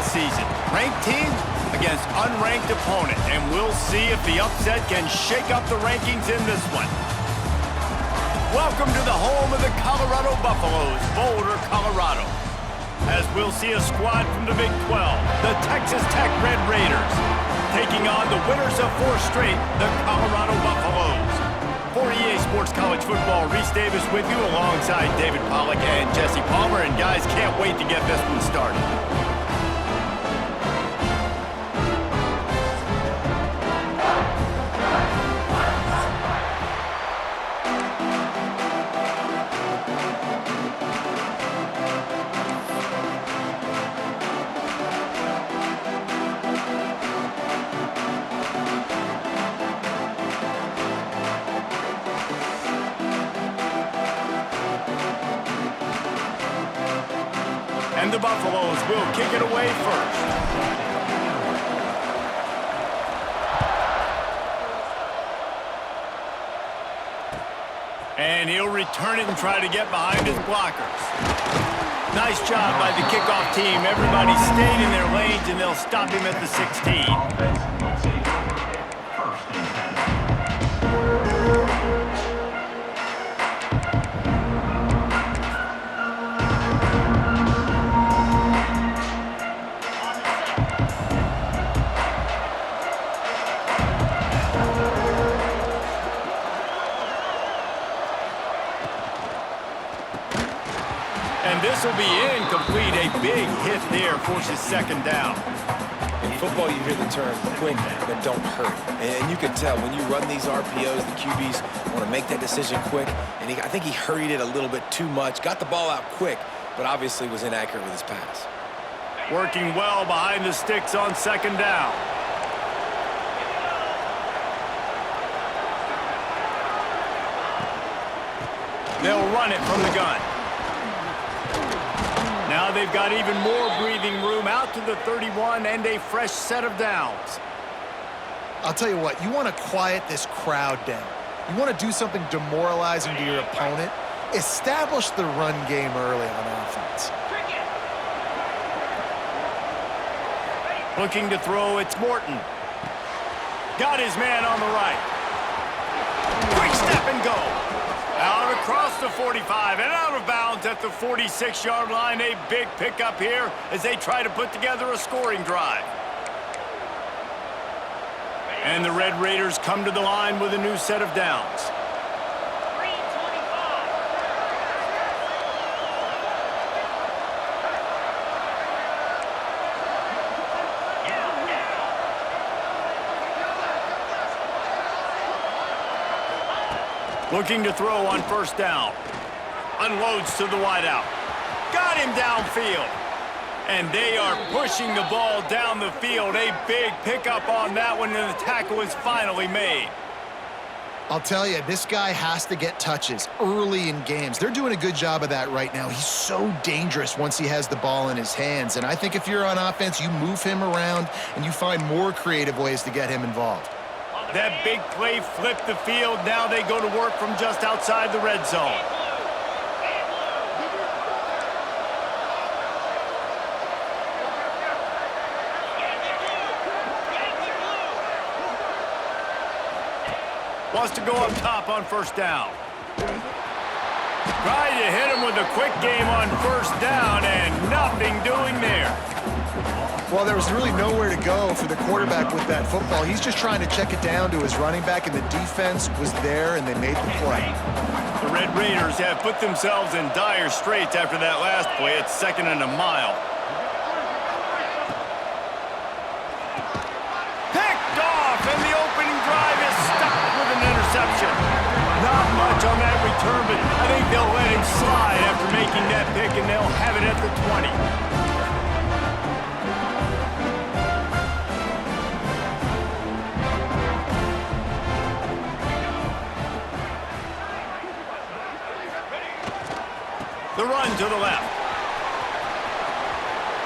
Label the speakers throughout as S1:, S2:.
S1: season. Ranked team against unranked opponent, and we'll see if the upset can shake up the rankings in this one. Welcome to the home of the Colorado Buffaloes, Boulder, Colorado. As we'll see a squad from the Big 12, the Texas Tech Red Raiders, taking on the winners of 4 straight, the Colorado Buffaloes. For EA Sports College Football, Reese Davis with you alongside David Pollack and Jesse Palmer. And guys, can't wait to get this one started. And the Buffaloes will kick it away first. And he'll return it and try to get behind his blockers. Nice job by the kickoff team. Everybody stayed in their lanes, and they'll stop him at the 16. And this will be incomplete. A big hit there forces second down.
S2: In football, you hear the term quick, but don't hurry. And you can tell when you run these RPOs, the QBs want to make that decision quick. And I think he hurried it a little bit too much. Got the ball out quick, but obviously was inaccurate with his pass.
S1: Working well behind the sticks on second down. They'll run it from the gun. Now they've got even more breathing room out to the 31 and a fresh set of downs.
S3: I'll tell you what, you want to quiet this crowd down. You want to do something demoralizing to your opponent. Establish the run game early on offense.
S1: Looking to throw, it's Morton. Got his man on the right. Quick step and go. Out across the 45 and out of bounds at the 46-yard line. A big pickup here as they try to put together a scoring drive. And the Red Raiders come to the line with a new set of downs. Looking to throw on first down. Unloads to the wideout. Got him downfield. And they are pushing the ball down the field. A big pickup on that one, and the tackle is finally made.
S3: I'll tell you, this guy has to get touches early in games. They're doing a good job of that right now. He's so dangerous once he has the ball in his hands. And I think if you're on offense, you move him around and you find more creative ways to get him involved.
S1: That big play flipped the field. Now they go to work from just outside the red zone. Wants to go up top on first down. Tried to hit him with a quick game on first down, and nothing doing there.
S3: Well, there was really nowhere to go for the quarterback with that football. He's just trying to check it down to his running back, and the defense was there, and they made the play.
S1: The Red Raiders have put themselves in dire straits after that last play. It's 2nd and a mile. Picked off, and the opening drive is stopped with an interception. Not much on that return, but I think they'll let him slide after making that pick, and they'll have it at the 20. The run to the left.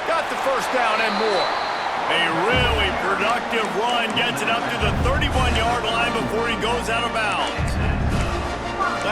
S1: Got the first down and more. A really productive run gets it up to the 31-yard line before he goes out of bounds.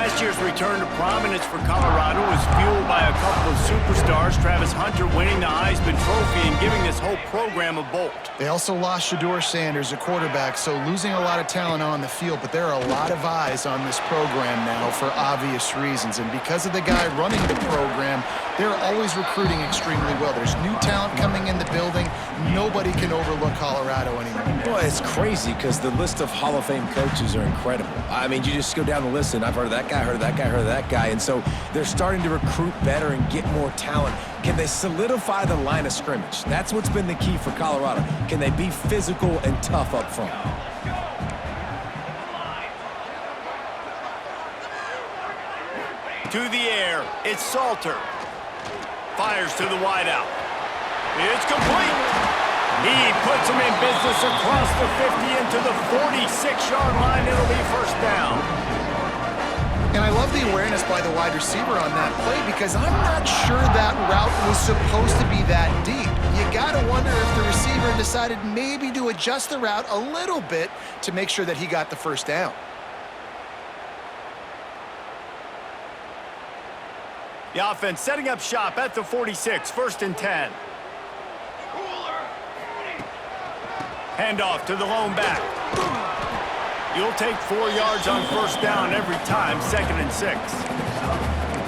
S1: Last year's return to prominence for Colorado was fueled by a couple of superstars, Travis Hunter winning the Heisman Trophy and giving this whole program a bolt.
S3: They also lost Shedeur Sanders, a quarterback, so losing a lot of talent on the field, but there are a lot of eyes on this program now for obvious reasons. And because of the guy running the program, they're always recruiting extremely well. There's new talent coming in the building. Nobody can overlook Colorado anymore.
S2: Well, it's crazy because the list of Hall of Fame coaches are incredible. I mean, you just go down the list, and I've heard of that guy, heard of that guy, heard of that guy. And so they're starting to recruit better and get more talent. Can they solidify the line of scrimmage? That's what's been the key for Colorado. Can they be physical and tough up front?
S1: To the air, it's Salter. Fires to the wideout. It's complete. He puts him in business across the 50 into the 46-yard line. It'll be first down.
S3: And I love the awareness by the wide receiver on that play because I'm not sure that route was supposed to be that deep. You got to wonder if the receiver decided maybe to adjust the route a little bit to make sure that he got the first down.
S1: The offense setting up shop at the 46, first and 10. Handoff to the lone back. You'll take 4 yards on first down every time, second and 6.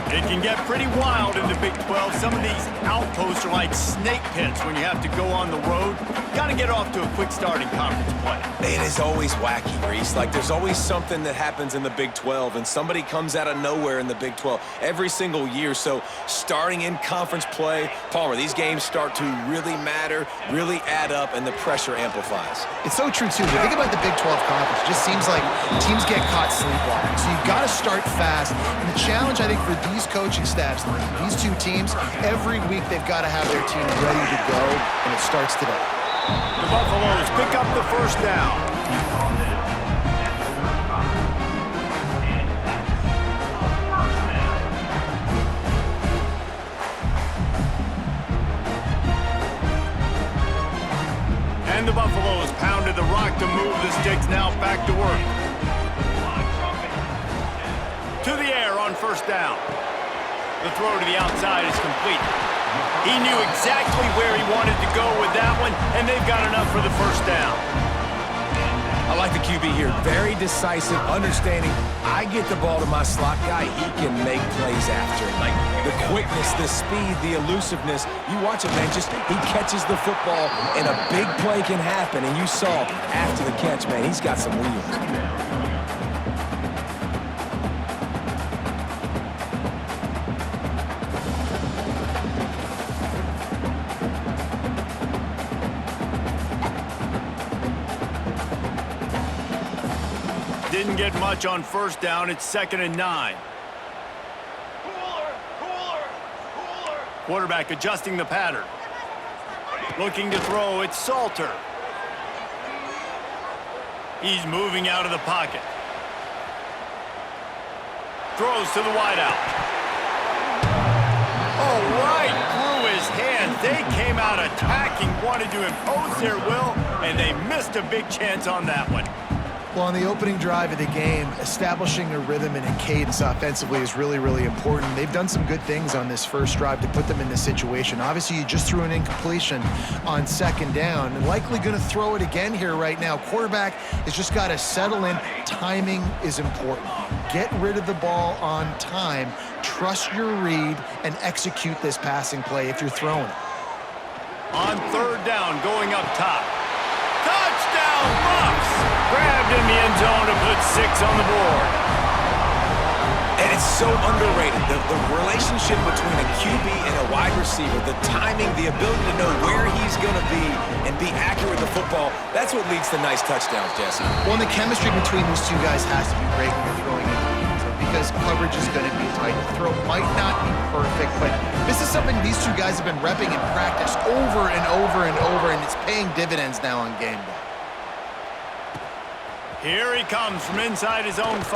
S1: It can get pretty wild in the Big 12. Some of these outposts are like snake pits when you have to go on the road. Got to get off to a quick start in conference play.
S2: It is always wacky, Reese. Like, there's always something that happens in the Big 12, and somebody comes out of nowhere in the Big 12 every single year. So starting in conference play, Palmer, these games start to really matter, really add up, and the pressure amplifies.
S3: It's so true, too. But think about the Big 12 conference. It just seems like teams get caught sleepwalking. So you've got to start fast. And the challenge, I think, for these coaching staffs, these two teams, every week they've got to have their team ready to go, and it starts today.
S1: The Buffaloes pick up the first down. And the Buffaloes pounded the rock to move the sticks, now back to work. To the air on first down. The throw to the outside is complete. He knew exactly where he wanted to go with that one, and they've got enough for the first down.
S2: I like the QB here. Very decisive, understanding. I get the ball to my slot guy, he can make plays after it. Like the quickness, the speed, the elusiveness. You watch it, man. Just he catches the football, and a big play can happen. And you saw after the catch, man, he's got some wheels.
S1: Didn't get much on first down. It's second and 9. Quarterback adjusting the pattern. Looking to throw. It's Salter. He's moving out of the pocket. Throws to the wideout. Oh, right through his hands. They came out attacking, wanted to impose their will, and they missed a big chance on that one.
S3: Well, on the opening drive of the game, establishing a rhythm and a cadence offensively is really, really important. They've done some good things on this first drive to put them in this situation. Obviously, you just threw an incompletion on second down, and likely going to throw it again here right now. Quarterback has just got to settle in. Timing is important. Get rid of the ball on time. Trust your read and execute this passing play if you're throwing it.
S1: On third down, going up top. Touchdown, Buffs! Grabbed in the end zone to put 6 on the board.
S2: And it's so underrated. The relationship between a QB and a wide receiver, the timing, the ability to know where he's going to be and be accurate with the football, that's what leads to nice touchdowns, Jesse.
S3: Well, and the chemistry between those two guys has to be great when you're throwing into the end zone because coverage is going to be tight. The throw might not be perfect, but this is something these two guys have been repping in practice over and over and over, and it's paying dividends now on game day.
S1: Here he comes from inside his own 5.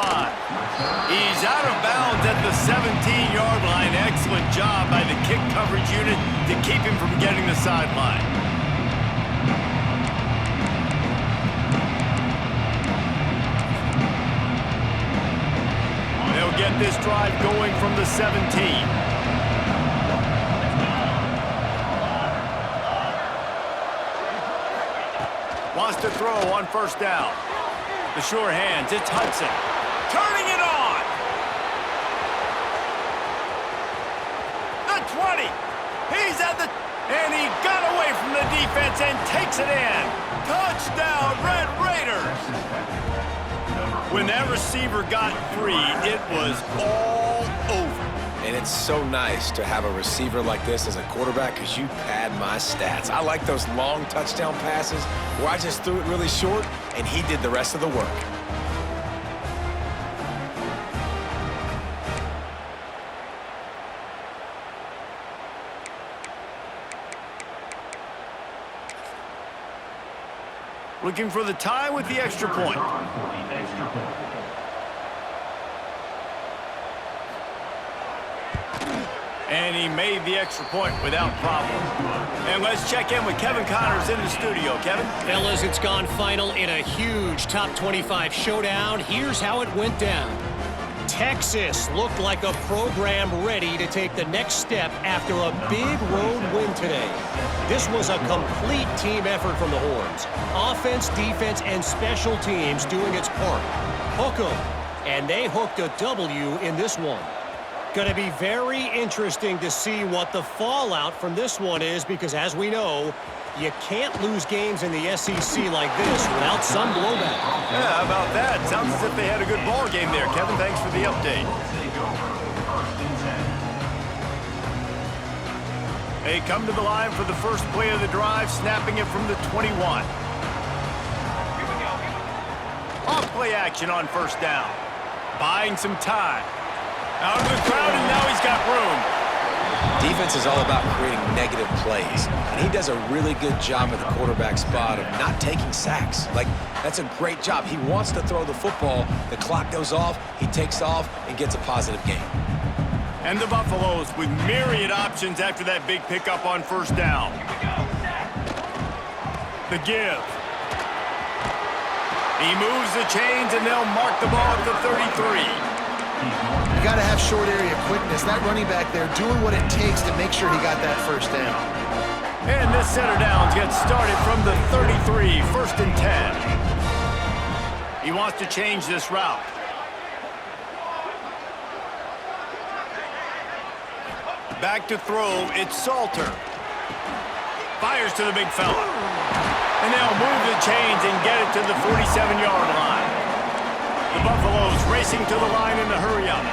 S1: He's out of bounds at the 17-yard line. Excellent job by the kick coverage unit to keep him from getting the sideline. They'll get get this drive going from the 17. Wants to throw on first down. The sure hands, it's Hudson. Turning it on! The 20! He's at the... And he got away from the defense and takes it in. Touchdown, Red Raiders! When that receiver got free, it was all over.
S2: And it's so nice to have a receiver like this as a quarterback because you pad my stats. I like those long touchdown passes where I just threw it really short and he did the rest of the work.
S1: Looking for the tie with the extra point. And he made the extra point without problem. And let's check in with Kevin Connors in the studio. Kevin?
S4: Fellas, it's gone final in a huge top 25 showdown. Here's how it went down. Texas looked like a program ready to take the next step after a big road win today. This was a complete team effort from the Horns. Offense, defense, and special teams doing its part. Hook 'em. And they hooked a W in this one. Going to be very interesting to see what the fallout from this one is because, as we know, you can't lose games in the SEC like this without some blowback.
S1: Yeah, how about that? Sounds as if they had a good ball game there. Kevin, thanks for the update. They come to the line for the first play of the drive, snapping it from the 21. Off play action on first down. Buying some time. Out of the crowd, and now he's got room.
S2: Defense is all about creating negative plays, and he does a really good job at the quarterback spot of not taking sacks. Like, that's a great job. He wants to throw the football. The clock goes off, he takes off, and gets a positive gain.
S1: And the Buffaloes with myriad options after that big pickup on first down. The give. He moves the chains, and they'll mark the ball at the 33.
S3: You got to have short area quickness. That running back there doing what it takes to make sure he got that first down.
S1: And this set of downs gets started from the 33, first and 10. He wants to change this route. Back to throw, it's Salter. Fires to the big fella. And they'll move the chains and get it to the 47-yard line. The Buffaloes racing to the line in the hurry-up.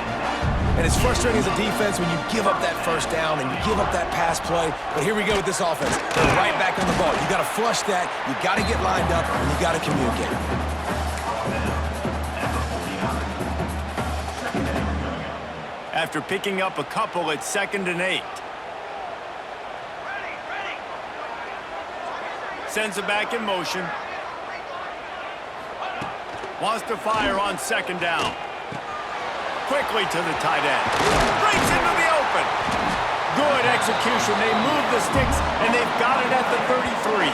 S2: And it's frustrating as a defense when you give up that first down and you give up that pass play. But here we go with this offense. They're right back on the ball. You got to flush that. You got to get lined up, and you got to communicate.
S1: After picking up a couple at 2nd and 8. Sends it back in motion. Wants to fire on 2nd down. Quickly to the tight end. Breaks into the open. Good execution. They move the sticks, and they've got it at the 33.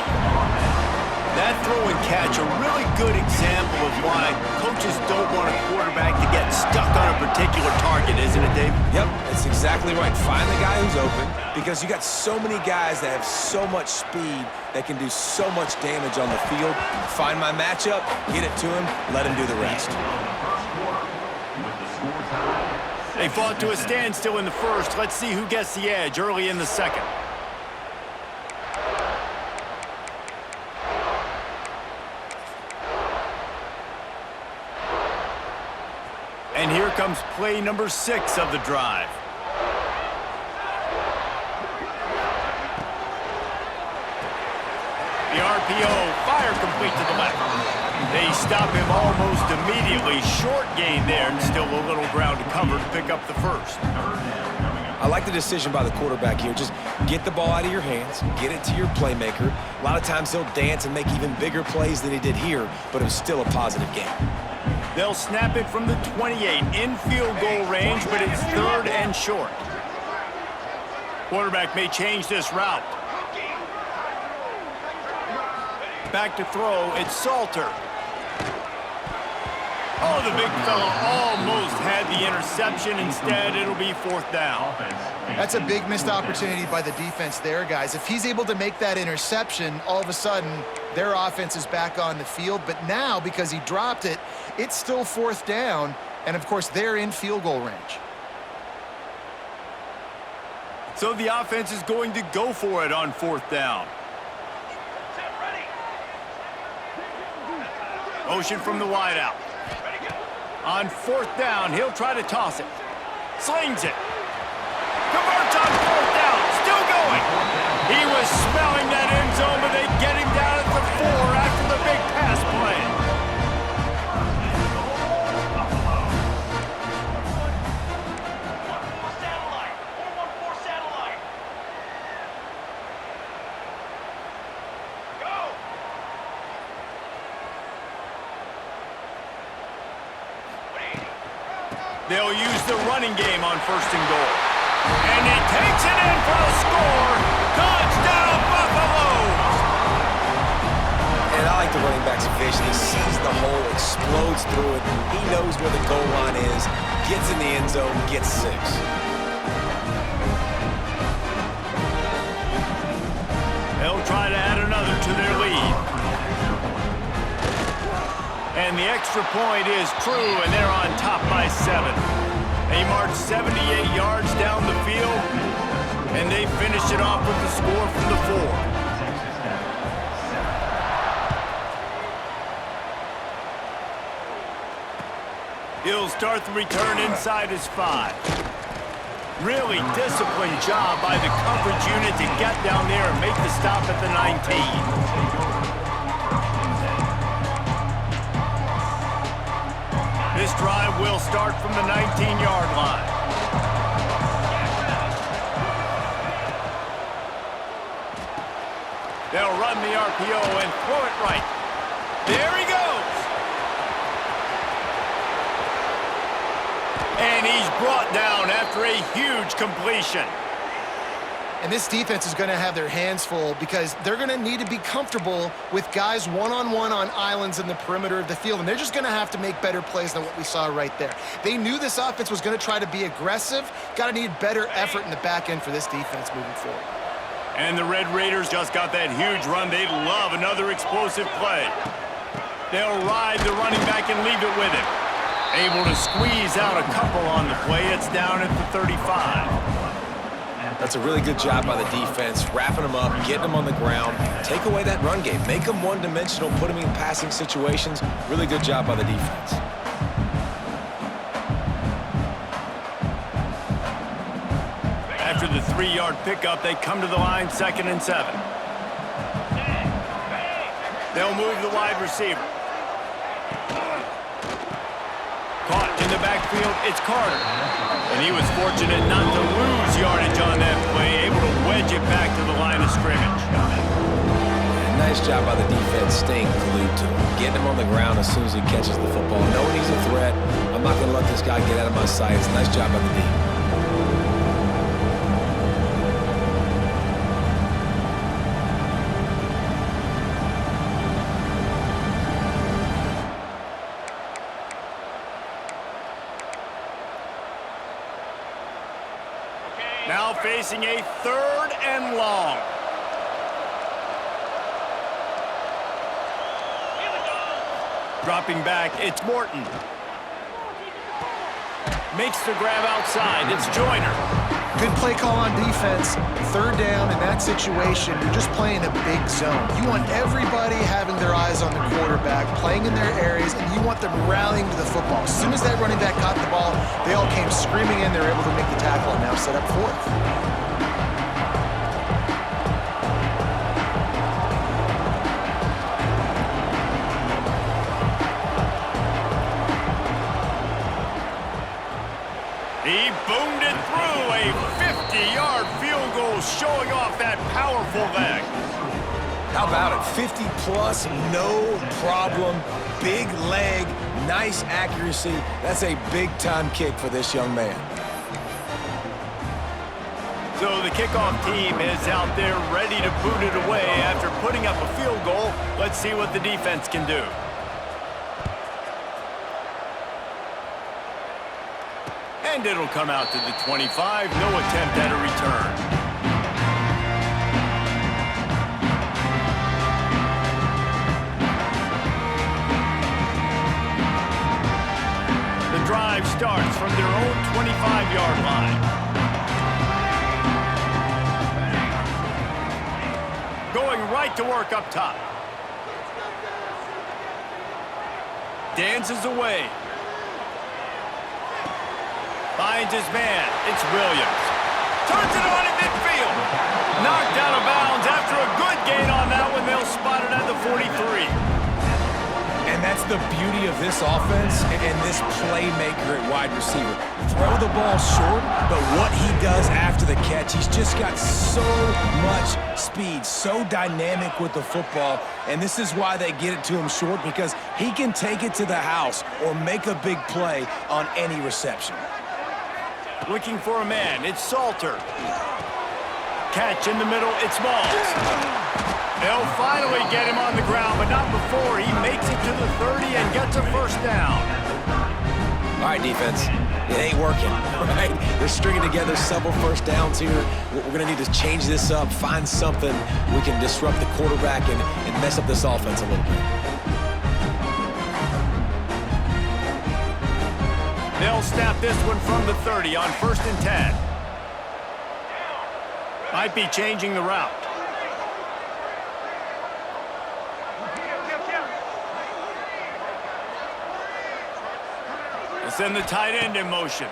S1: That throw and catch, a really good example of why coaches don't want a quarterback to get stuck on a particular target, isn't it, Dave?
S2: Yep, that's exactly right. Find the guy who's open because you got so many guys that have so much speed that can do so much damage on the field. Find my matchup, get it to him, let him do the rest.
S1: They fought to a standstill in the first. Let's see who gets the edge early in the second. And here comes play number 6 of the drive. The RPO, fire complete to the left. They stop him almost immediately. Short gain there, and still a little ground to cover to pick up the first.
S2: I like the decision by the quarterback here. Just get the ball out of your hands, get it to your playmaker. A lot of times he'll dance and make even bigger plays than he did here, but it was still a positive game.
S1: They'll snap it from the 28 in field goal range, but it's 3rd and short. Quarterback may change this route. Back to throw, it's Salter. Oh, the big fella almost had the interception. Instead, it'll be 4th down.
S3: That's a big missed opportunity by the defense there, guys. If he's able to make that interception, all of a sudden, their offense is back on the field. But now, because he dropped it, it's still 4th down. And, of course, they're in field goal range.
S1: So the offense is going to go for it on 4th down. Motion from the wideout. On 4th down, he'll try to toss it. Slings it. Converts on 4th down. Still going. He was smelling that end zone, but they get him down at the 4 after the big pass play. They'll use the running game on 1st and goal. And he takes it in for a score. Touchdown, Buffaloes!
S2: And I like the running back's vision. He sees the hole, explodes through it. He knows where the goal line is, gets in the end zone, gets 6.
S1: They'll try to add another to their lead. And the extra point is true, and they're on top by 7. They march 78 yards down the field, and they finish it off with the score from the 4. He'll start the return inside his 5. Really disciplined job by the coverage unit to get down there and make the stop at the 19. This drive will start from the 19-yard line. They'll run the RPO and throw it right. There he goes. And he's brought down after a huge completion.
S3: And this defense is going to have their hands full because they're going to need to be comfortable with guys one-on-one on islands in the perimeter of the field. And they're just going to have to make better plays than what we saw right there. They knew this offense was going to try to be aggressive. Got to need better effort in the back end for this defense moving forward.
S1: And the Red Raiders just got that huge run. They love another explosive play. They'll ride the running back and leave it with him. Able to squeeze out a couple on the play. It's down at the 35.
S2: That's a really good job by the defense, wrapping them up, getting them on the ground. Take away that run game. Make them one-dimensional, put them in passing situations. Really good job by the defense.
S1: After the 3-yard pickup, they come to the line 2nd and 7. They'll move the wide receiver. Caught in the backfield, it's Carter. And he was fortunate not to lose yardage on that play, able to wedge it back to the line of scrimmage.
S2: Nice job by the defense staying glued to him, getting him on the ground as soon as he catches the football. Knowing he's a threat, I'm not going to let this guy get out of my sights. Nice job by the D.
S1: Now facing a 3rd and long. Dropping back, it's Morton. Makes the grab outside, it's Joyner.
S3: Good play call on defense. 3rd down in that situation, you're just playing a big zone. You want everybody having their eyes on the quarterback, playing in their areas, and you want them rallying to the football. As soon as that running back caught the ball, they all came screaming in. They were able to make the tackle and now set up 4th.
S1: He boomed it through, a 50-yard field goal showing off that powerful leg.
S2: How about it? 50-plus, no problem. Big leg, nice accuracy. That's a big-time kick for this young man.
S1: So the kickoff team is out there ready to boot it away after putting up a field goal. Let's see what the defense can do. And it'll come out to the 25. No attempt at a return. The drive starts from their own 25-yard line. Going right to work up top. Dances away. Finds his man. It's Williams. Turns it on in midfield. Knocked out of bounds after a good gain on that one. They'll spot it at the 43.
S2: And that's the beauty of this offense and this playmaker at wide receiver. Throw the ball short, but what he does after the catch, he's just got so much speed, so dynamic with the football, and this is why they get it to him short, because he can take it to the house or make a big play on any reception.
S1: Looking for a man. It's Salter. Catch in the middle. It's Moss. They'll finally get him on the ground, but not before he makes it to the 30 and gets a first down.
S2: All right, defense. It ain't working, right? They're stringing together several first downs here. We're going to need to change this up, find something we can disrupt the quarterback and mess up this offense a little bit.
S1: They'll snap this one from the 30 on 1st and 10. Might be changing the route. Send the tight end in motion.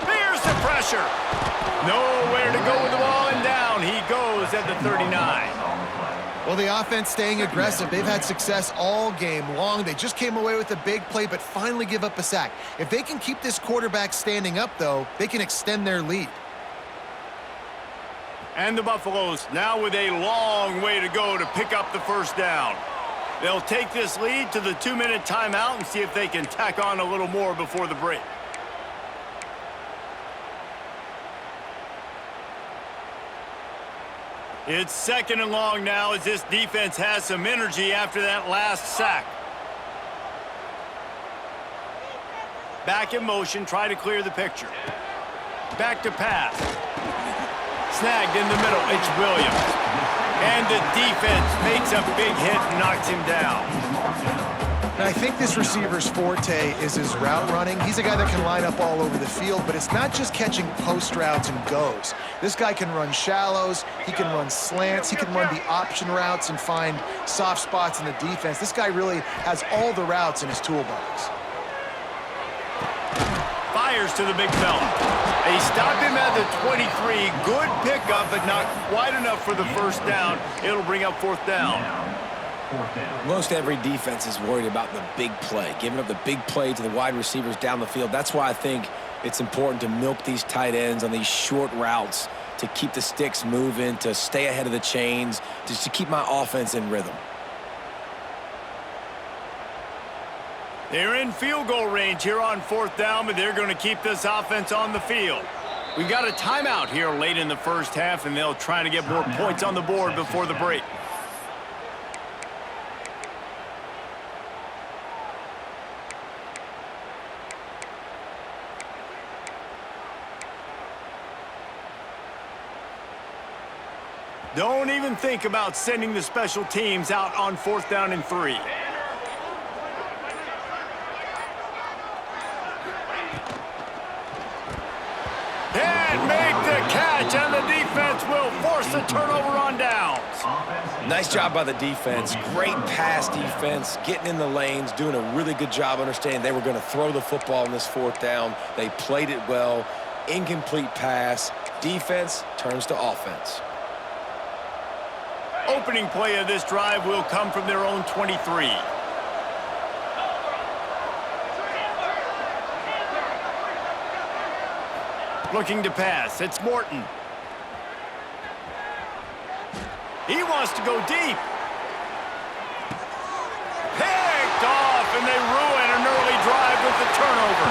S1: There's the pressure. Nowhere to go with the ball, and down he goes at the 39.
S3: Well, the offense staying aggressive. They've had success all game long. They just came away with a big play, but finally give up a sack. If they can keep this quarterback standing up, though, they can extend their lead.
S1: And the Buffaloes now with a long way to go to pick up the first down. They'll take this lead to the 2-minute timeout and see if they can tack on a little more before the break. It's 2nd and long now as this defense has some energy after that last sack. Back in motion, try to clear the picture. Back to pass. Snagged in the middle, it's Williams. And the defense makes a big hit and knocks him down.
S3: And I think this receiver's forte is his route running. He's a guy that can line up all over the field, but it's not just catching post routes and goes. This guy can run shallows, he can run slants, he can run the option routes and find soft spots in the defense. This guy really has all the routes in his toolbox.
S1: Fires to the big fella. They stopped him at the 23. Good pickup, but not quite enough for the first down. It'll bring up 4th down.
S2: Most every defense is worried about the big play, giving up the big play to the wide receivers down the field. That's why I think it's important to milk these tight ends on these short routes to keep the sticks moving, to stay ahead of the chains, just to keep my offense in rhythm.
S1: They're in field goal range here on 4th down, but they're going to keep this offense on the field. We've got a timeout here late in the first half, and they'll try to get more points on the board before the break. Don't even think about sending the special teams out on 4th down and 3. And make the catch, and the defense will force a turnover on downs.
S2: Nice job by the defense. Great pass defense, getting in the lanes, doing a really good job understanding they were going to throw the football on this 4th down. They played it well. Incomplete pass. Defense turns to offense.
S1: Opening play of this drive will come from their own 23. Looking to pass. It's Morton. He wants to go deep. Picked off, and they ruin an early drive with the turnover.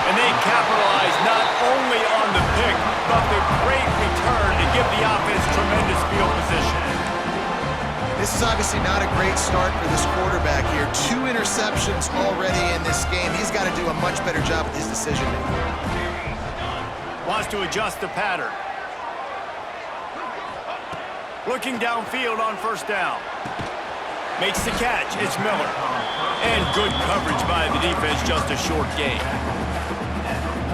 S1: And they capitalize not only on the pick, but the great return to give the offense tremendous field position.
S3: This is obviously not a great start for this quarterback here. 2 interceptions already in this game. He's got to do a much better job with his decision-making.
S1: Wants to adjust the pattern. Looking downfield on first down. Makes the catch. It's Miller. And good coverage by the defense, just a short gain.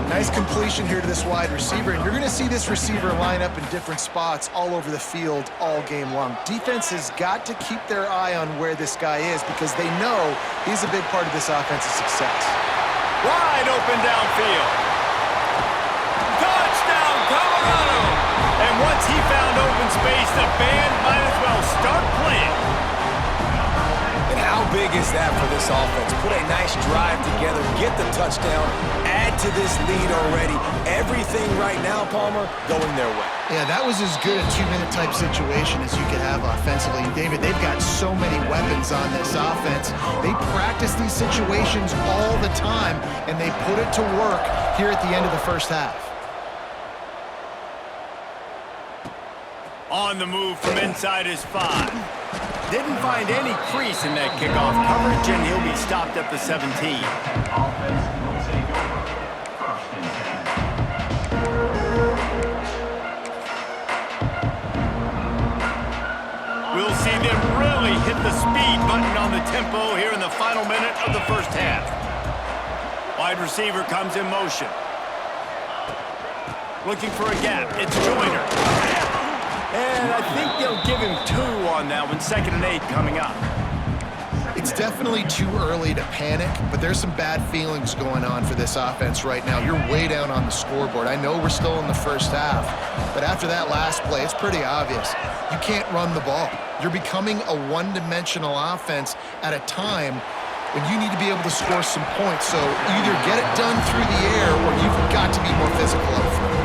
S3: Nice completion here to this wide receiver, and you're going to see this receiver line up in different spots all over the field all game long. Defense has got to keep their eye on where this guy is because they know he's a big part of this offensive success.
S1: Wide open downfield. Touchdown, Colorado! And once he found open space, the band might as well start playing.
S2: And how big is that for this offense? Put a nice drive together, get the touchdown, add to this lead already. Everything right now, Palmer, going their way.
S3: Yeah, that was as good a 2-minute type situation as you could have offensively. David, they've got so many weapons on this offense. They practice these situations all the time, and they put it to work here at the end of the first half.
S1: On the move from inside his 5. Didn't find any crease in that kickoff coverage, and he'll be stopped at the 17. We'll see them really hit the speed button on the tempo here in the final minute of the first half. Wide receiver comes in motion. Looking for a gap. It's Joyner. And I think they'll give him 2 on that one. 2nd and 8 coming up.
S3: It's definitely too early to panic, but there's some bad feelings going on for this offense right now. You're way down on the scoreboard. I know we're still in the first half, but after that last play, it's pretty obvious. You can't run the ball. You're becoming a one-dimensional offense at a time when you need to be able to score some points. So either get it done through the air or you've got to be more physical up front.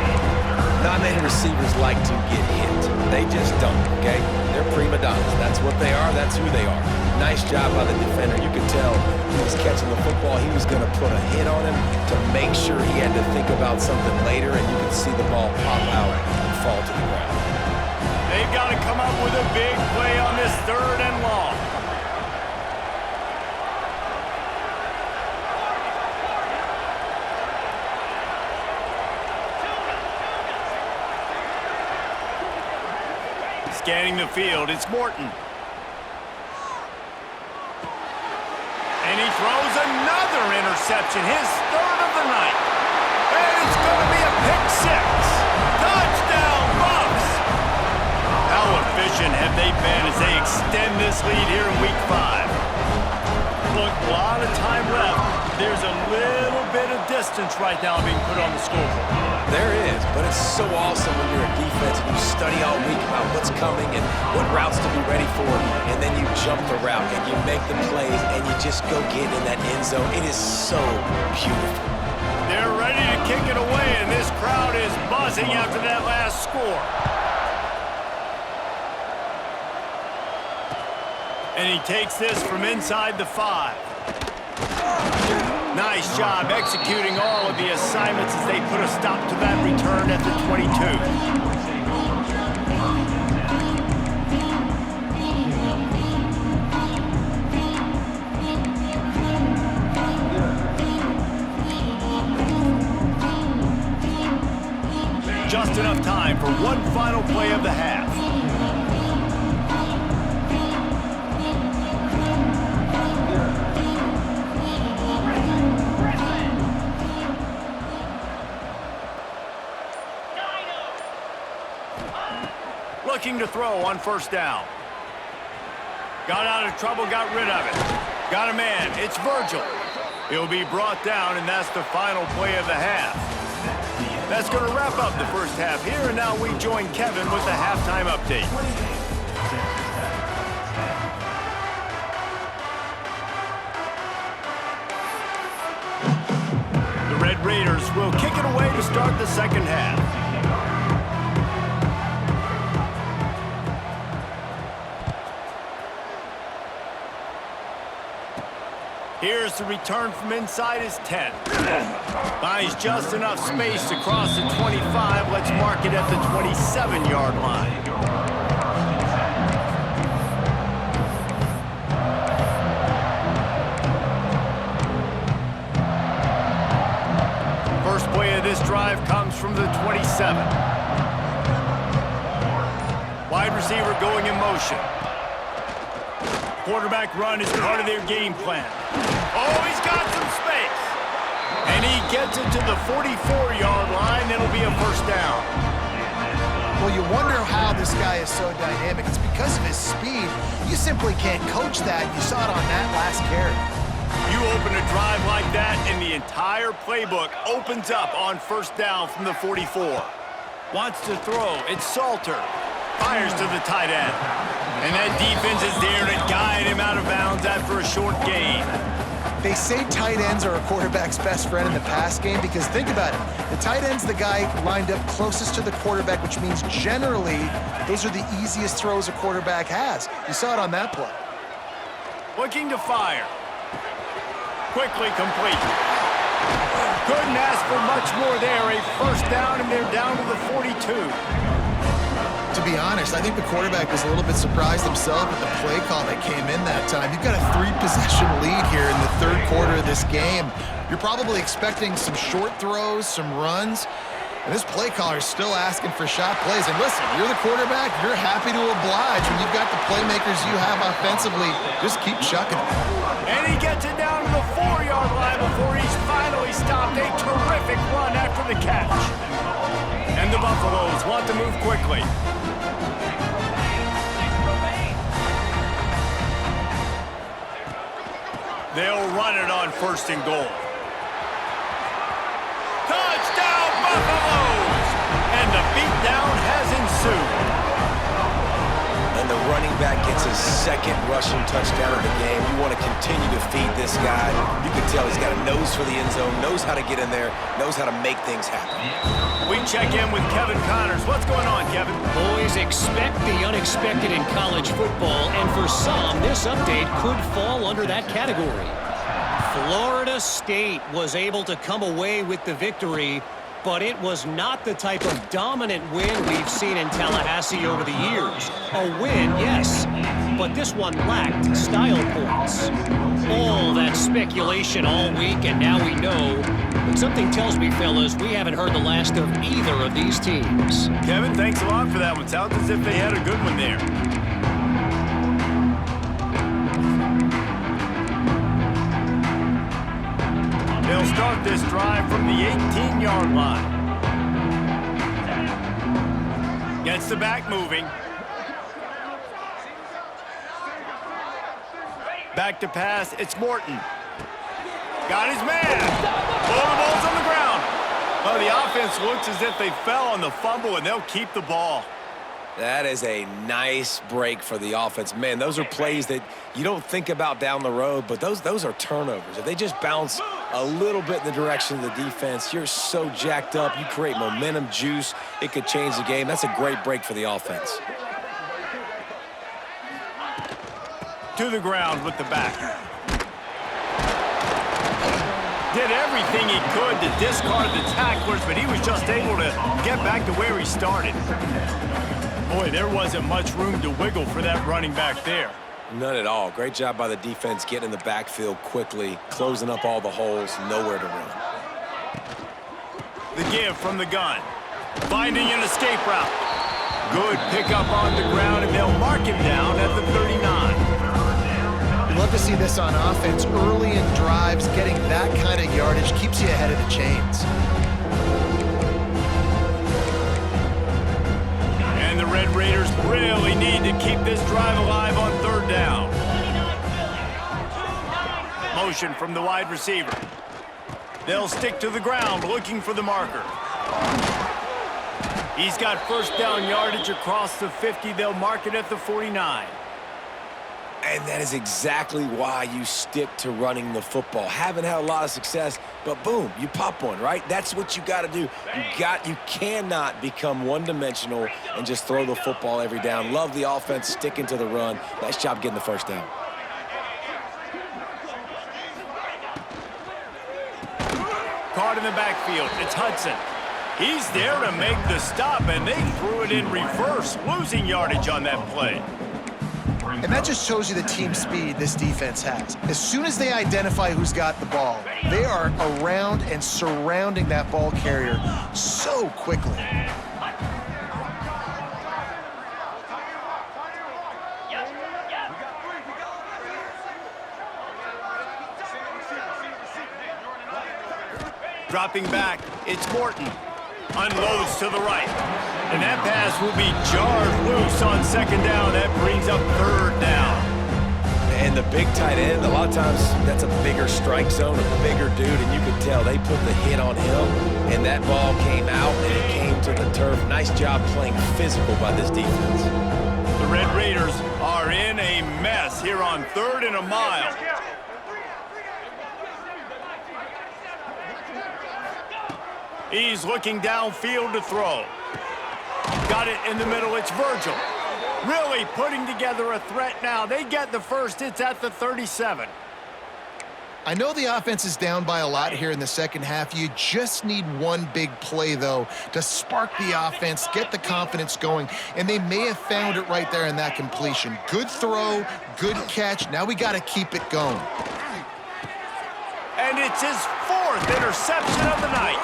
S2: Not many receivers like to get hit. They just don't, okay? They're prima donnas. That's what they are. That's who they are. Nice job by the defender. You could tell he was catching the football. He was going to put a hit on him to make sure he had to think about something later, and you could see the ball pop out and fall to the ground.
S1: They've got to come up with a big play on this 3rd and long. Scanning the field, it's Morton. And he throws another interception, his 3rd of the night. And it's going to be a pick 6. Touchdown, Buffs! How efficient have they been as they extend this lead here in Week 5? Look, a lot of time left. There's a little bit of distance right now being put on the scoreboard.
S2: There is, but it's so awesome when you're a defense and you study all week about what's coming and what routes to be ready for, and then you jump the route and you make the plays and you just go get in that end zone. It is so beautiful.
S1: They're ready to kick it away, and this crowd is buzzing after that last score. And he takes this from inside the 5. Nice job executing all of the assignments as they put a stop to that return at the 22. Just enough time for one final play of the half. Looking to throw on first down. Got out of trouble, got rid of it. Got a man, it's Virgil. He'll be brought down, and that's the final play of the half. That's going to wrap up the first half here, and now we join Kevin with the halftime update. The Red Raiders will kick it away to start the second half. Here's the return from inside his 10. Buys just enough space to cross the 25. Let's mark it at the 27-yard line. drive comes from the 27. Wide receiver going in motion. Quarterback run is part of their game plan. Oh, he's got some space. And he gets it to the 44-yard line. It'll be a first down.
S3: Well, you wonder how this guy is so dynamic. It's because of his speed. You simply can't coach that. You saw it on that last carry.
S1: You open a drive like that, and the entire playbook opens up on first down from the 44. Wants to throw. It's Salter. Fires to the tight end. And that defense is there to guide him out of bounds after a short gain.
S3: They say tight ends are a quarterback's best friend in the pass game because think about it. The tight end's the guy lined up closest to the quarterback, which means generally those are the easiest throws a quarterback has. You saw it on that play.
S1: Looking to fire. Quickly complete. Couldn't ask for much more there. A first down, and they're down to the 42.
S3: To be honest, I think the quarterback was a little bit surprised himself with the play call that came in that time. You've got a 3-possession lead here in the third quarter of this game. You're probably expecting some short throws, some runs, and this play caller is still asking for shot plays. And listen, you're the quarterback, you're happy to oblige when you've got the playmakers you have offensively. Just keep chucking it.
S1: And he gets it down to the 4-yard line before he's finally stopped. A terrific run after the catch. And the Buffaloes want to move quickly. They'll run it on first and goal. Touchdown, Buffaloes! And the beatdown has ensued.
S2: And the running back gets his second rushing touchdown of the game. You want to continue to feed this guy. You can tell he's got a nose for the end zone, knows how to get in there, knows how to make things happen.
S1: We check in with Kevin Connors. What's going on, Kevin?
S4: Boys, expect the unexpected in college football, and for some, this update could fall under that category. Florida State was able to come away with the victory, but it was not the type of dominant win we've seen in Tallahassee over the years. A win, yes, but this one lacked style points. All that speculation all week, and now we know. But something tells me, fellas, we haven't heard the last of either of these teams.
S1: Kevin, thanks a lot for that one. Sounds as if they had a good one there. They'll start this drive from the 18-yard line. Gets the back moving. Back to pass, it's Morton. Got his man. Oh, the ball's on the ground. Well, the offense looks as if they fell on the fumble, and they'll keep the ball.
S2: That is a nice break for the offense. Man, those are plays that you don't think about down the road, but those are turnovers. If they just bounce a little bit in the direction of the defense, you're so jacked up. You create momentum, juice. It could change the game. That's a great break for the offense.
S1: To the ground with the back. Did everything he could to discard the tacklers, but he was just able to get back to where he started. Boy, there wasn't much room to wiggle for that running back there.
S2: None at all. Great job by the defense getting in the backfield quickly, closing up all the holes, nowhere to run.
S1: The give from the gun. Finding an escape route. Good pickup on the ground, and they'll mark him down at the 39.
S3: We'd love to see this on offense. Early in drives, getting that kind of yardage keeps you ahead of the chains.
S1: And the Red Raiders really need to keep this drive alive on third down. Motion from the wide receiver. They'll stick to the ground looking for the marker. He's got first down yardage across the 50. They'll mark it at the 49.
S2: And that is exactly why you stick to running the football. Haven't had a lot of success, but boom, you pop one, right? That's what you got to do. You cannot become one-dimensional and just throw the football every down. Love the offense, sticking to the run. Nice job getting the first down.
S1: Caught in the backfield, it's Hudson. He's there to make the stop, and they threw it in reverse, losing yardage on that play.
S3: And that just shows you the team speed this defense has. As soon as they identify who's got the ball, they are around and surrounding that ball carrier so quickly.
S1: Dropping back, it's Morton. Unloads to the right. And that pass will be jarred loose on second down. That brings up third down.
S2: And the big tight end, a lot of times that's a bigger strike zone, a bigger dude, and you can tell they put the hit on him, and that ball came out, and it came to the turf. Nice job playing physical by this defense.
S1: The Red Raiders are in a mess here on 3rd and a mile. He's looking downfield to throw. Got it in the middle, it's Virgil. Really putting together a threat now. They get the first, it's at the 37.
S3: I know the offense is down by a lot here in the second half. You just need one big play, though, to spark the offense, get the confidence going, and they may have found it right there in that completion. Good throw, good catch. Now we got to keep it going.
S1: And it's his 4th interception of the night.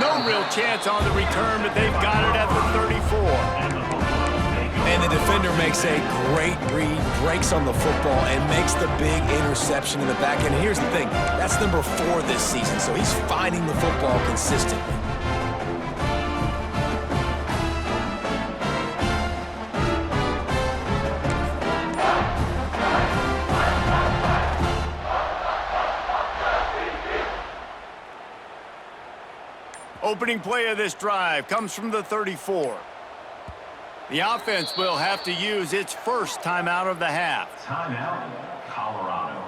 S1: No real chance on the return, but they've got it at the 34.
S2: And the defender makes a great read, breaks on the football, and makes the big interception in the back end. Here's the thing, that's number 4 this season, so he's finding the football consistently.
S1: Opening play of this drive comes from the 34. The offense will have to use its first timeout of the half.
S5: Timeout, Colorado.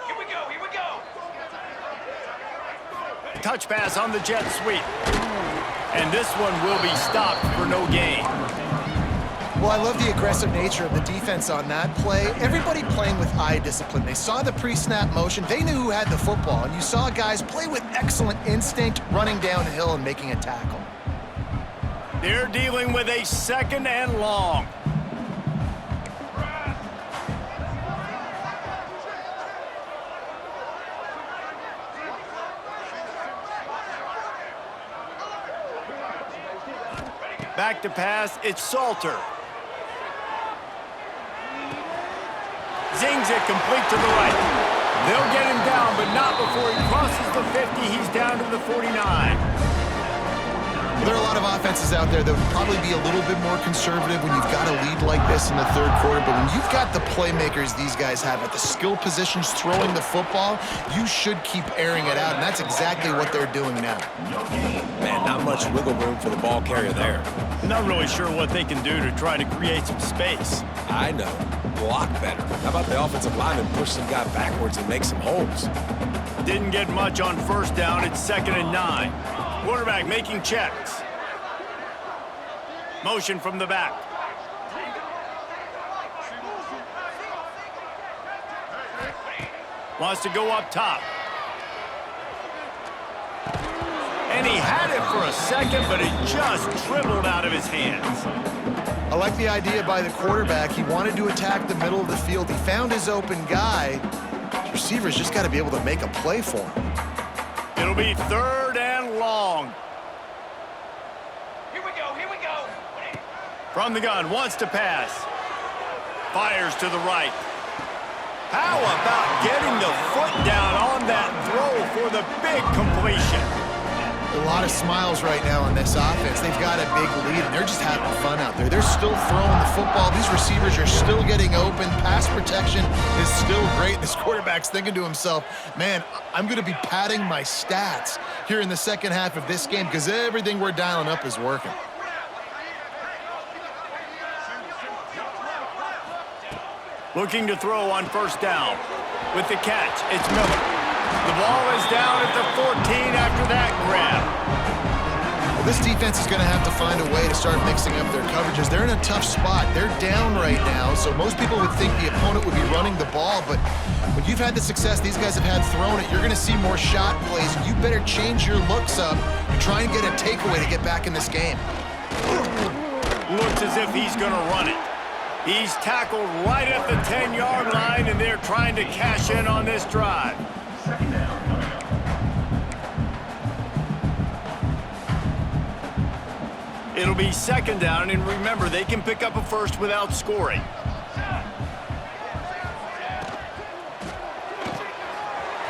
S1: Here we go, here we go. Touch pass on the jet sweep. And this one will be stopped for no gain.
S3: Well, I love the aggressive nature of the defense on that play. Everybody playing with eye discipline. They saw the pre-snap motion. They knew who had the football. And you saw guys play with excellent instinct, running downhill and making a tackle.
S1: They're dealing with a 2nd and long. Back to pass, it's Salter. Zings it complete to the right. They'll get him down, but not before he crosses the 50. He's down to the 49.
S3: There are a lot of offenses out there that would probably be a little bit more conservative when you've got a lead like this in the 3rd quarter, but when you've got the playmakers these guys have at the skill positions throwing the football, you should keep airing it out, and that's exactly what they're doing now.
S2: Man, not much wiggle room for the ball carrier there.
S1: Not really sure what they can do to try to create some space.
S2: I know. Block better. How about the offensive lineman push some guy backwards and make some holes?
S1: Didn't get much on 1st down. It's 2nd and 9. Quarterback making checks. Motion from the back. Wants to go up top. And he had it for a second, but it just dribbled out of his hands.
S3: I like the idea by the quarterback. He wanted to attack the middle of the field. He found his open guy. His receivers just got to be able to make a play for him.
S1: It'll be 3rd and long.
S5: Here we go, here we go.
S1: From the gun, wants to pass. Fires to the right. How about getting the foot down on that throw for the big completion?
S3: A lot of smiles right now on this offense. They've got a big lead, and they're just having fun out there. They're still throwing the football. These receivers are still getting open. Pass protection is still great. This quarterback's thinking to himself, man, I'm going to be padding my stats here in the second half of this game because everything we're dialing up is working.
S1: Looking to throw on 1st down. With the catch, it's Miller. The ball is down at the 14 after that grab.
S3: Well, this defense is going to have to find a way to start mixing up their coverages. They're in a tough spot. They're down right now, so most people would think the opponent would be running the ball, but when you've had the success these guys have had throwing it, you're going to see more shot plays. You better change your looks up Try and get a takeaway to get back in this game.
S1: Looks as if he's going to run it. He's tackled right at the 10-yard line, and they're trying to cash in on this drive.
S5: Second down coming up.
S1: It'll be second down, and remember, they can pick up a first without scoring.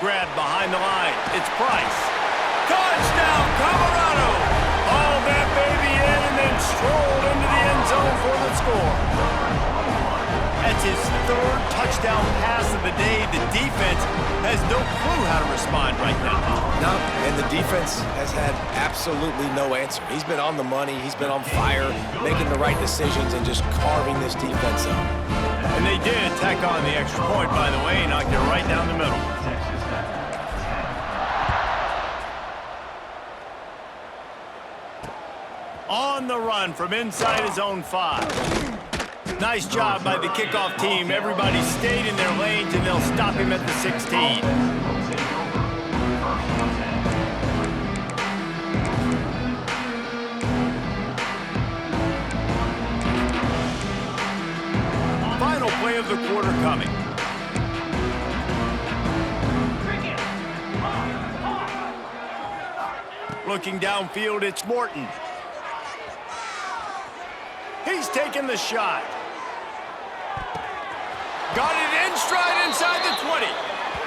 S1: Grab behind the line. It's Price. Touchdown, Colorado! Haul that baby in and then strolled into the end zone for the score. That's his third touchdown pass of the day. The defense has no clue how to respond right now.
S2: No, and the defense has had absolutely no answer. He's been on the money. He's been on fire, making the right decisions and just carving this defense up.
S1: And they did tack on the extra point, by the way, knocked it right down the middle.
S5: Texas Tech.
S1: On the run from inside his own 5. Nice job by the kickoff team. Everybody stayed in their lanes, and they'll stop him at the 16. Final play of the quarter coming. Looking downfield, it's Morton. He's taking the shot. Got it in stride inside the 20.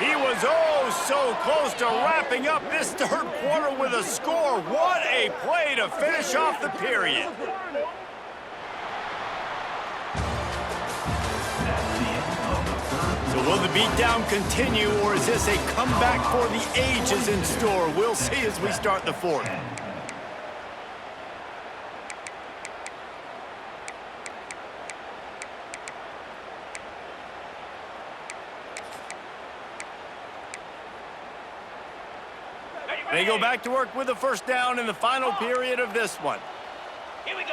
S1: He was oh so close to wrapping up this third quarter with a score. What a play to finish off the period. So will the beatdown continue, or is this a comeback for the ages in store? We'll see as we start the fourth. They go back to work with a first down in the final period of this one.
S5: Here we go.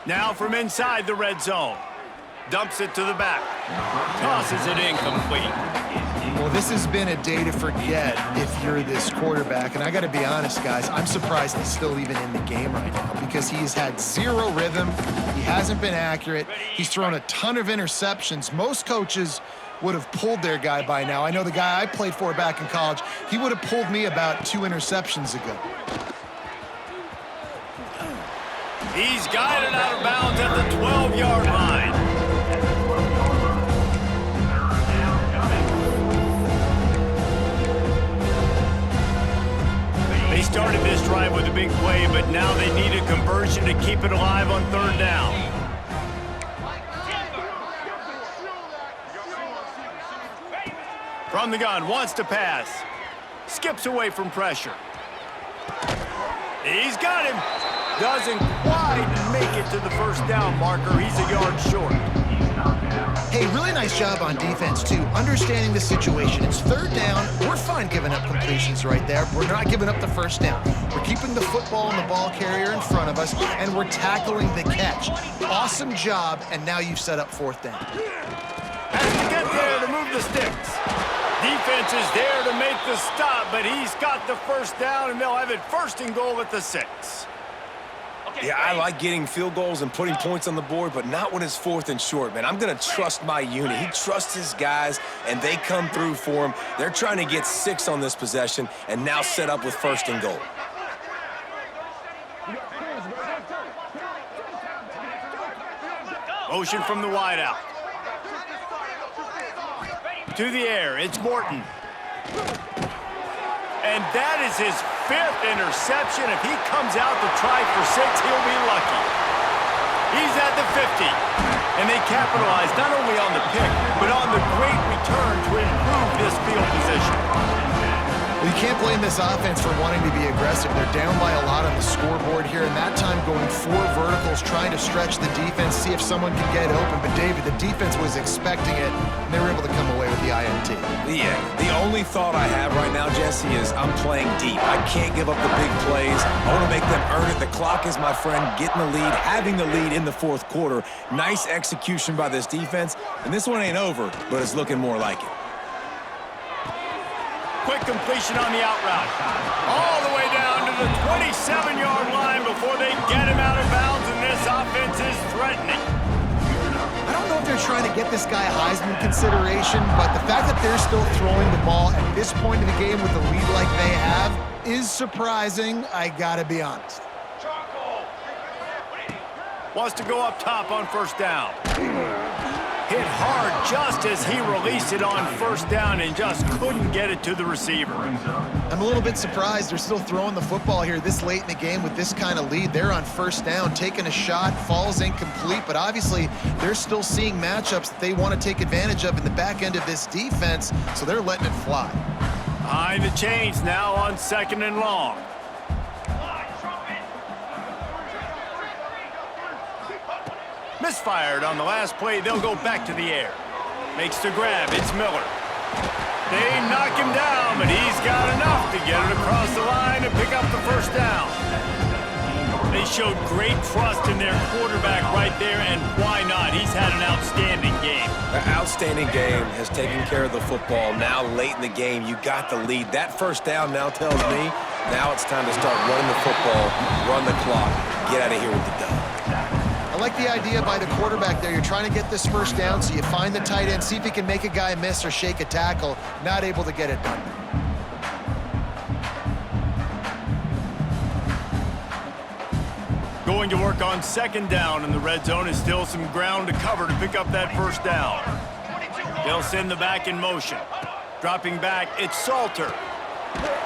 S1: Now from inside the red zone. Dumps it to the back. Tosses it incomplete.
S3: Well, this has been a day to forget if you're this quarterback. And I got to be honest, guys, I'm surprised he's still even in the game right now because he's had zero rhythm. He hasn't been accurate. He's thrown a ton of interceptions. Most coaches would have pulled their guy by now. I know the guy I played for back in college, he would have pulled me about 2 interceptions ago.
S1: He's got it out of bounds at the 12-yard line. They started this drive with a big play, but now they need a conversion to keep it alive on third down. From the gun, wants to pass. Skips away from pressure. He's got him. Doesn't quite make it to the first down marker. He's a yard short.
S3: Hey, really nice job on defense, too. Understanding the situation. It's third down. We're fine giving up completions right there. We're not giving up the first down. We're keeping the football and the ball carrier in front of us, and we're tackling the catch. Awesome job, and now you've set up fourth down.
S1: Has to get there to move the sticks. Defense is there to make the stop, but he's got the first down, and they'll have it first and goal at the 6.
S2: Yeah, I like getting field goals and putting points on the board, but not when it's fourth and short, man. I'm going to trust my unit. He trusts his guys, and they come through for him. They're trying to get 6 on this possession and now set up with first and goal.
S1: Motion from the wideout. To the air, it's Morton. And that is his 5th interception. If he comes out to try for 6, he'll be lucky. He's at the 50. And they capitalize not only on the pick, but on the great return to improve this field position.
S3: Well, you can't blame this offense for wanting to be aggressive. They're down by a lot on the scoreboard here, and that time going 4 verticals, trying to stretch the defense, see if someone can get open. But, David, the defense was expecting it, and they were able to come away with the INT.
S2: Yeah, the only thought I have right now, Jesse, is I'm playing deep. I can't give up the big plays. I want to make them earn it. The clock is my friend. Getting the lead, having the lead in the fourth quarter. Nice execution by this defense. And this one ain't over, but it's looking more like it.
S1: Quick completion on the out route. All the way down to the 27-yard line before they get him out of bounds, and this offense is threatening.
S3: I don't know if they're trying to get this guy Heisman consideration, but the fact that they're still throwing the ball at this point in the game with the lead like they have is surprising, I gotta be honest.
S1: Wants to go up top on first down. Hit hard just as he released it on first down and just couldn't get it to the receiver.
S3: I'm a little bit surprised they're still throwing the football here this late in the game with this kind of lead. They're on first down, taking a shot, falls incomplete, but obviously they're still seeing matchups that they want to take advantage of in the back end of this defense, so they're letting it fly.
S1: Behind the chains now on 2nd and long. Misfired on the last play. They'll go back to the air. Makes the grab. It's Miller. They knock him down, but he's got enough to get it across the line and pick up the first down. They showed great trust in their quarterback right there, and why not? He's had an outstanding game.
S2: An outstanding game, has taken care of the football. Now late in the game, you got the lead. That first down now tells me now it's time to start running the football, run the clock, get out of here with the dub.
S3: I like the idea by the quarterback there. You're trying to get this first down, so you find the tight end, see if he can make a guy miss or shake a tackle. Not able to get it done.
S1: Going to work on 2nd down in the red zone is still some ground to cover to pick up that first down. They'll send the back in motion. Dropping back, it's Salter.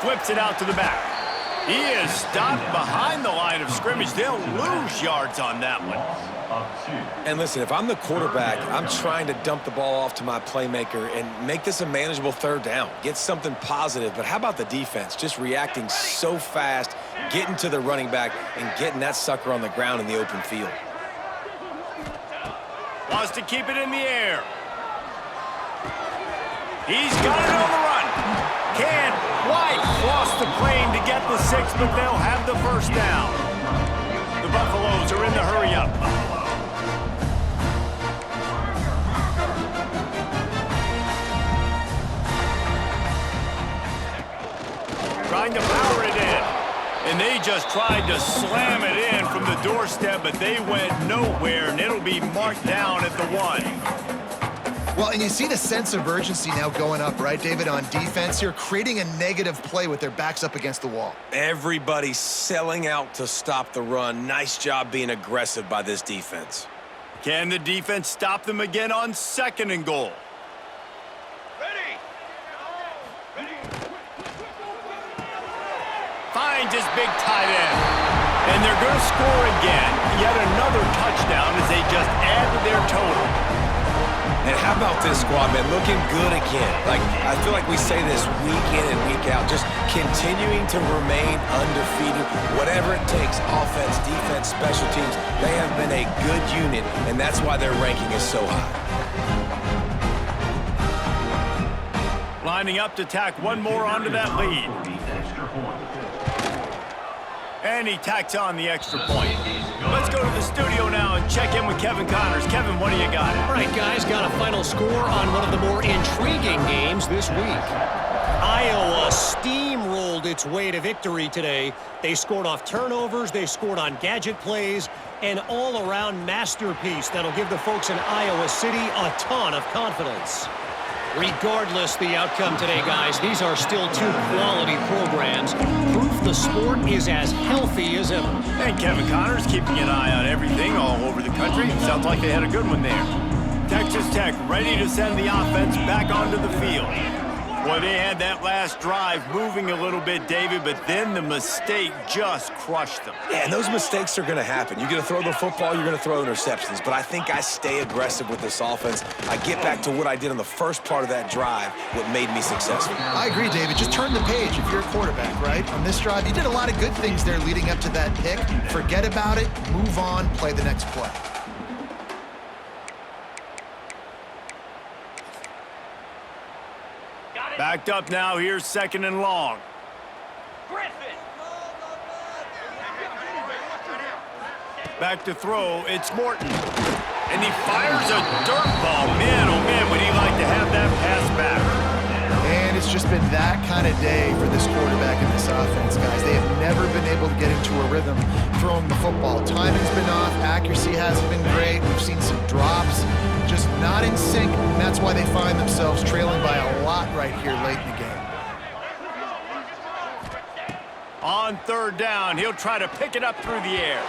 S1: Flips it out to the back. He is stopped behind the line of scrimmage. They'll lose yards on that one.
S2: And listen, if I'm the quarterback, I'm trying to dump the ball off to my playmaker and make this a manageable 3rd down. Get something positive. But how about the defense? Just reacting so fast, getting to the running back, and getting that sucker on the ground in the open field.
S1: Wants to keep it in the air. He's got it on the run. Can't quite cross the plane to get the 6, but they'll have the first down. The Buffaloes are in the hurry-up. Trying to power it in. And they just tried to slam it in from the doorstep, but they went nowhere, and it'll be marked down at the 1.
S3: Well, and you see the sense of urgency now going up, right, David, on defense here, creating a negative play with their backs up against the wall.
S2: Everybody's selling out to stop the run. Nice job being aggressive by this defense.
S1: Can the defense stop them again on 2nd and goal? Finds his big tight end. And they're going to score again. Yet another touchdown as they just add to their total.
S2: And how about this squad, man? Looking good again. Like, I feel like we say this week in and week out, just continuing to remain undefeated. Whatever it takes, offense, defense, special teams, they have been a good unit, and that's why their ranking is so high.
S1: Lining up to tack one more onto that lead. And he tacks on the extra point. Let's go to the studio now and check in with Kevin Connors. Kevin, what do you got?
S4: All right, guys, got a final score on one of the more intriguing games this week. Iowa steamrolled its way to victory today. They scored off turnovers, they scored on gadget plays, an all-around masterpiece that'll give the folks in Iowa City a ton of confidence. Regardless the outcome today, guys, these are still 2 quality programs. Proof the sport is as healthy as ever.
S1: And Kevin Connors keeping an eye on everything all over the country. Sounds like they had a good one there. Texas Tech ready to send the offense back onto the field. Boy, they had that last drive moving a little bit, David, but then the mistake just crushed them.
S2: Yeah, and those mistakes are going to happen. You're going to throw the football, you're going to throw interceptions. But I think I stay aggressive with this offense. I get back to what I did on the first part of that drive, what made me successful.
S3: I agree, David. Just turn the page if you're a quarterback, right? On this drive, you did a lot of good things there leading up to that pick. Forget about it, move on, play the next play.
S1: Backed up now. Here's 2nd and long.
S5: Griffin.
S1: Back to throw. It's Morton. And he fires a dirt ball. Man, oh man, would he like to have that pass back.
S3: And it's just been that kind of day for this quarterback in this offense, guys. They have never been able to get into a rhythm throwing the football. Timing's been off. Accuracy hasn't been great. We've seen some drops. Just not in sync. And that's why they find themselves trailing by a lot right here late in the game.
S1: On 3rd down, he'll try to pick it up through the air.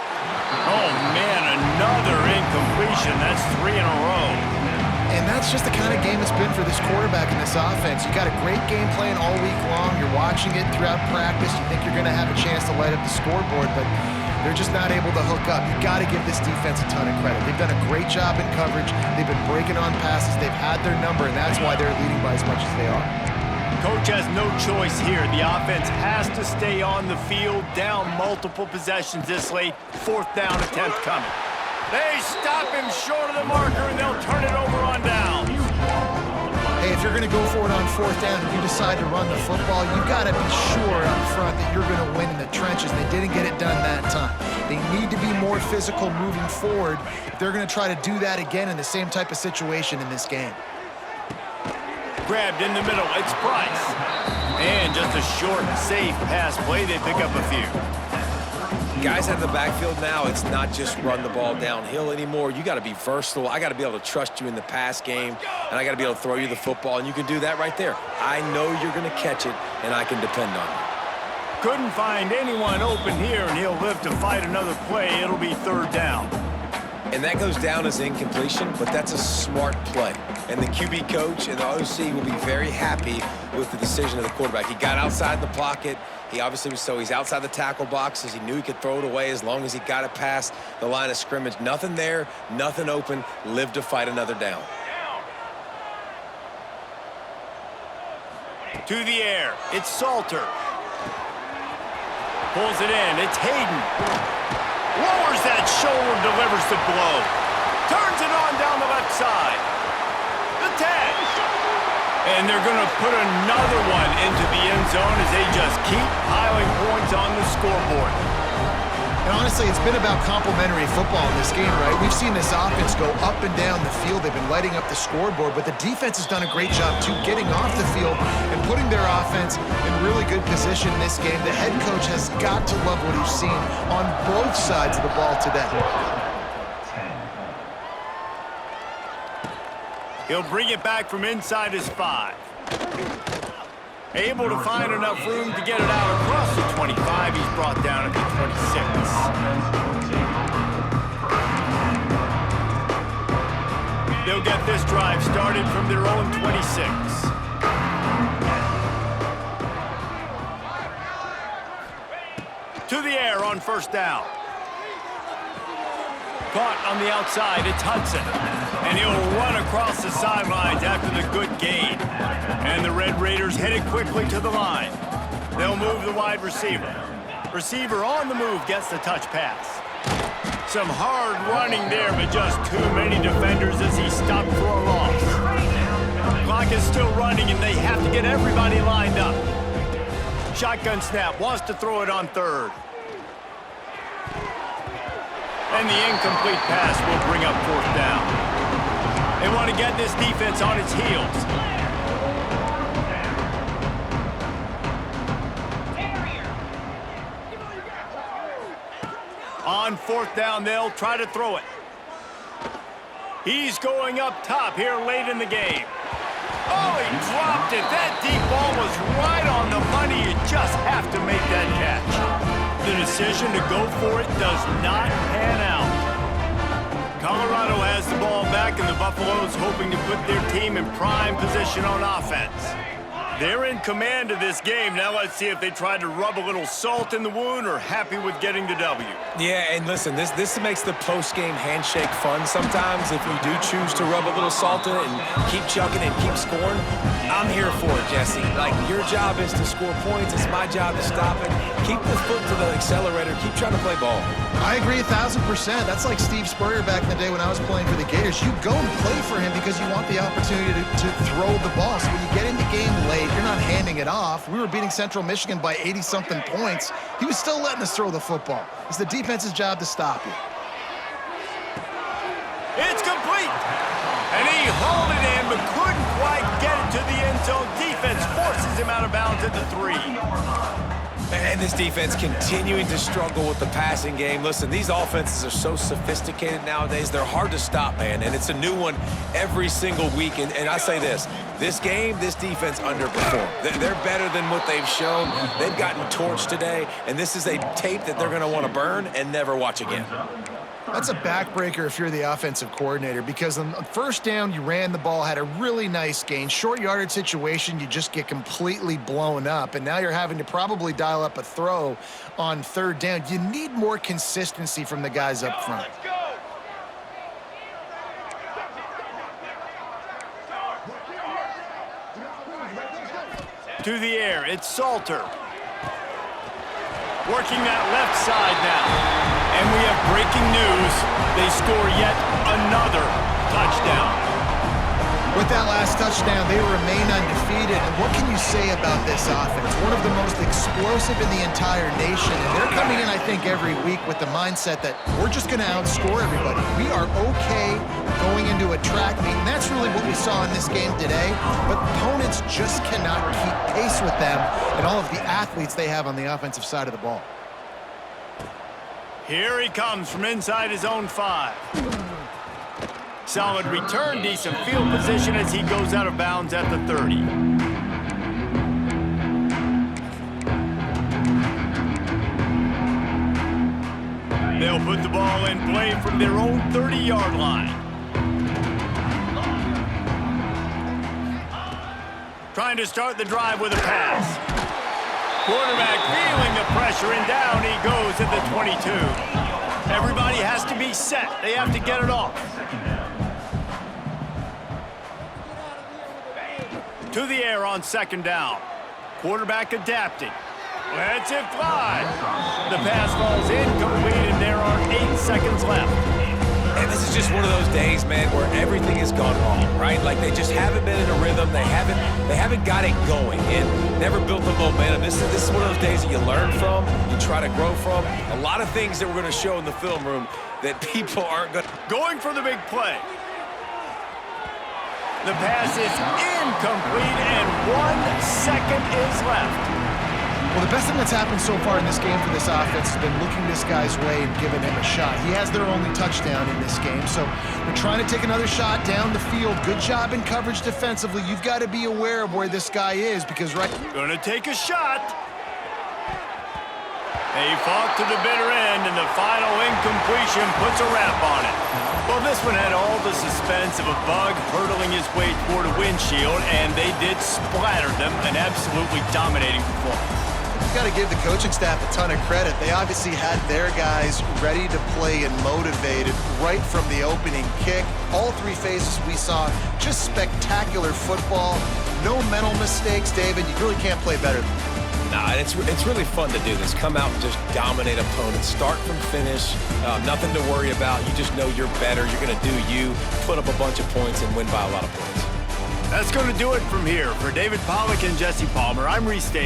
S1: Oh, man, another incompletion. That's 3 in a row.
S3: And that's just the kind of game it's been for this quarterback in this offense. You got a great game plan all week long. You're watching it throughout practice. You think you're going to have a chance to light up the scoreboard, but they're just not able to hook up. You got to give this defense a ton of credit. They've done a great job in coverage. They've been breaking on passes. They've had their number, and that's why they're leading by as much as they are.
S1: Coach has no choice here. The offense has to stay on the field, down multiple possessions this late. 4th down attempt coming. They stop him short of the marker, and they'll turn it over on downs.
S3: Hey, if you're going to go for it on 4th down and you decide to run the football, you've got to be sure up front that you're going to win in the trenches. They didn't get it done that time. They need to be more physical moving forward if they're going to try to do that again in the same type of situation in this game.
S1: Grabbed in the middle, it's Bryce. And just a short, safe pass play. They pick up a few.
S2: Guys out of the backfield now, it's not just run the ball downhill anymore. You got to be versatile. I got to be able to trust you in the pass game, and I got to be able to throw you the football, and you can do that right there. I know you're going to catch it, and I can depend on you.
S1: Couldn't find anyone open here, and he'll live to fight another play. It'll be 3rd down.
S2: And that goes down as incompletion, but that's a smart play. And the QB coach and the OC will be very happy with the decision of the quarterback. He got outside the pocket. He obviously was he's outside the tackle boxes. He knew he could throw it away as long as he got it past the line of scrimmage. Nothing there, nothing open. Live to fight another down.
S1: To the air, it's Salter. Pulls it in, it's Hayden. Lowers that shoulder, delivers the blow. Turns it on down the left side. The 10. And they're going to put another one into the end zone as they just keep piling points on the scoreboard.
S3: And honestly, it's been about complementary football in this game, right? We've seen this offense go up and down the field. They've been lighting up the scoreboard, but the defense has done a great job, too, getting off the field and putting their offense in really good position in this game. The head coach has got to love what he's seen on both sides of the ball today.
S1: He'll bring it back from inside his 5. Able to find enough room to get it out across the 25. He's brought down at the 26. They'll get this drive started from their own 26. To the air on 1st down. Caught on the outside, it's Hudson. And he'll run across the sidelines after the good gain. And the Red Raiders headed quickly to the line. They'll move the wide receiver. Receiver on the move gets the touch pass. Some hard running there, but just too many defenders as he stopped for a loss. Clock is still running, and they have to get everybody lined up. Shotgun snap, wants to throw it on 3rd. And the incomplete pass will bring up 4th down. They want to get this defense on its heels. On 4th down, they'll try to throw it. He's going up top here late in the game. Oh, he dropped it. That deep ball was right on the money. You just have to make that catch. The decision to go for it does not pan out. Colorado has the ball back, and the Buffaloes hoping to put their team in prime position on offense. They're in command of this game. Now let's see if they try to rub a little salt in the wound or happy with getting the W.
S2: Yeah, and listen, this makes the post-game handshake fun sometimes if we do choose to rub a little salt in it and keep chucking and keep scoring. I'm here for it, Jesse. Like, your job is to score points. It's my job to stop it. Keep the foot to the accelerator. Keep trying to play ball.
S3: I agree 1,000%. That's like Steve Spurrier back in the day when I was playing for the Gators. You go and play for him because you want the opportunity to throw the ball. So when you get in the game late, late, you're not handing it off. We were beating Central Michigan by 80-something points. He was still letting us throw the football. It's the defense's job to stop you.
S1: It's complete. And he hauled it in, but couldn't quite get it to the end zone. Defense forces him out of bounds at the 3.
S2: And this defense continuing to struggle with the passing game. Listen, these offenses are so sophisticated nowadays. They're hard to stop, man. And it's a new one every single week. And I say this game, this defense underperformed. They're better than what they've shown. They've gotten torched today. And this is a tape that they're going to want to burn and never watch again.
S3: That's a backbreaker if you're the offensive coordinator, because on first down, you ran the ball, had a really nice gain. Short yardage situation, you just get completely blown up, and now you're having to probably dial up a throw on third down. You need more consistency from the guys up front.
S5: Let's go.
S1: To the air, it's Salter. Working that left side now. And we have breaking news. They score yet another touchdown.
S3: With that last touchdown, they remain undefeated. And what can you say about this offense? One of the most explosive in the entire nation. And they're coming in, I think, every week with the mindset that we're just going to outscore everybody. We are okay going into a track meet. And that's really what we saw in this game today. But opponents just cannot keep pace with them and all of the athletes they have on the offensive side of the ball.
S1: Here he comes from inside his own 5. Solid return, decent field position as he goes out of bounds at the 30. They'll put the ball in play from their own 30-yard line. Trying to start the drive with a pass. Quarterback feeling the pressure, and down he goes at the 22. Everybody has to be set. They have to get it off. To the air on second down. Quarterback adapting. Lets it fly. The pass falls incomplete, and there are 8 seconds left.
S2: And this is just one of those days, man, where everything has gone wrong, right? Like they just haven't been in a rhythm. They haven't got it going and never built the momentum. This is one of those days that you learn from, you try to grow from. A lot of things that we're going to show in the film room that people aren't going to.
S1: Going for the big play. The pass is incomplete, and 1 second is left.
S3: Well, the best thing that's happened so far in this game for this offense has been looking this guy's way and giving him a shot. He has their only touchdown in this game, so they're trying to take another shot down the field. Good job in coverage defensively. You've got to be aware of where this guy is because
S1: Gonna take a shot. They fought to the bitter end, and the final incompletion puts a wrap on it. Well, this one had all the suspense of a bug hurtling his way toward a windshield, and they did splatter them, an absolutely dominating performance.
S3: You've got to give the coaching staff a ton of credit. They obviously had their guys ready to play and motivated right from the opening kick. All 3 phases we saw, just spectacular football. No mental mistakes, David. You really can't play better than that.
S2: Nah, it's really fun to do this. Come out and just dominate opponents. Start from finish. Nothing to worry about. You just know you're better. You're going to do you, put up a bunch of points, and win by a lot of points.
S1: That's going to do it from here. For David Pollack and Jesse Palmer, I'm Reese Davis.